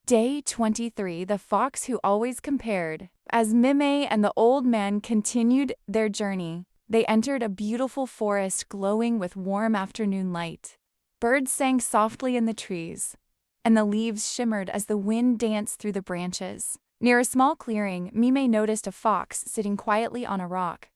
Day 23, The Fox Who Always Compared. As Mime and the old man continued their journey, they entered a beautiful forest glowing with warm afternoon light. Birds sang softly in the trees, and the leaves shimmered as the wind danced through the branches. Near a small clearing, Mime noticed a fox sitting quietly on a rock.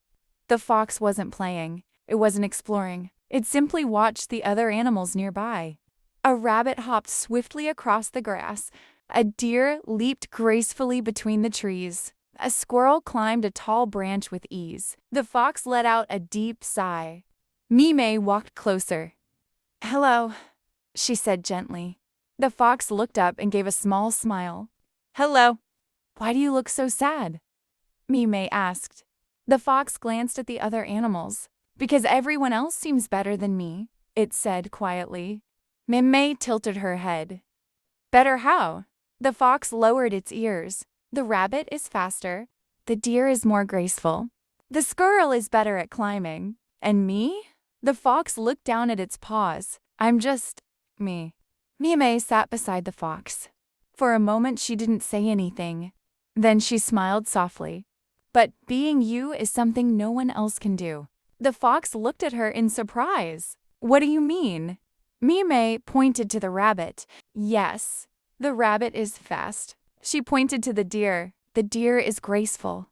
The fox wasn't playing, it wasn't exploring, it simply watched the other animals nearby. A rabbit hopped swiftly across the grass. A deer leaped gracefully between the trees. A squirrel climbed a tall branch with ease. The fox let out a deep sigh. Mime walked closer. "Hello," she said gently. The fox looked up and gave a small smile. "Hello. Why do you look so sad?" Mime asked. The fox glanced at the other animals. "Because everyone else seems better than me," it said quietly. Mime tilted her head. "Better how?" The fox lowered its ears. "The rabbit is faster. The deer is more graceful. The squirrel is better at climbing. And me?" The fox looked down at its paws. "I'm just me." Mime sat beside the fox. For a moment she didn't say anything. Then she smiled softly. "But being you is something no one else can do." The fox looked at her in surprise. "What do you mean?" Mime pointed to the rabbit. "Yes, the rabbit is fast." She pointed to the deer. "The deer is graceful."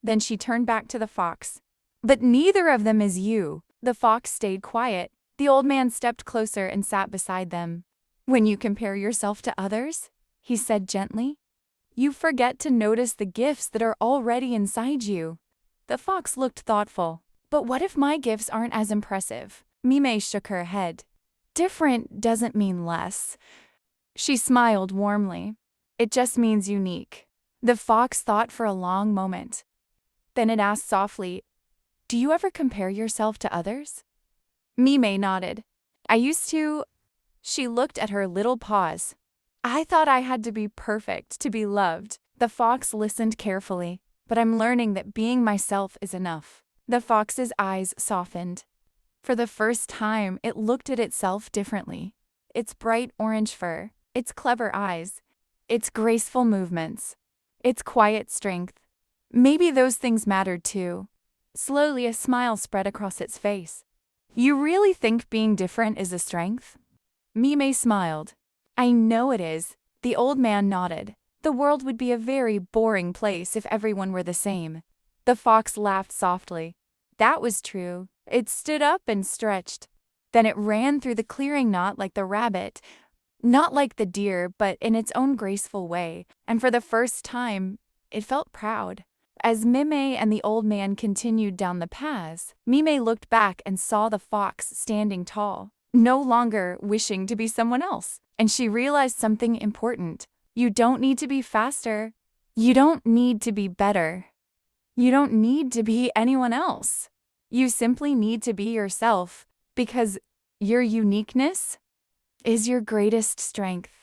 Then she turned back to the fox. "But neither of them is you." The fox stayed quiet. The old man stepped closer and sat beside them. "When you compare yourself to others," he said gently, "you forget to notice the gifts that are already inside you." The fox looked thoughtful. "But what if my gifts aren't as impressive?" Mime shook her head. "Different doesn't mean less." She smiled warmly. "It just means unique." The fox thought for a long moment. Then it asked softly, "Do you ever compare yourself to others?" Mime nodded. "I used to." She looked at her little paws. "I thought I had to be perfect to be loved." The fox listened carefully. "But I'm learning that being myself is enough." The fox's eyes softened. For the first time, it looked at itself differently. Its bright orange fur, its clever eyes, its graceful movements, its quiet strength. Maybe those things mattered too. Slowly, a smile spread across its face. "You really think being different is a strength?" Mime smiled. "I know it is." The old man nodded. "The world would be a very boring place if everyone were the same." The fox laughed softly. That was true. It stood up and stretched. Then it ran through the clearing not like the rabbit, not like the deer, but in its own graceful way, and for the first time, it felt proud. As Mime and the old man continued down the paths, Mime looked back and saw the fox standing tall, no longer wishing to be someone else, and she realized something important. You don't need to be faster. You don't need to be better. You don't need to be anyone else. You simply need to be yourself, because your uniqueness is your greatest strength.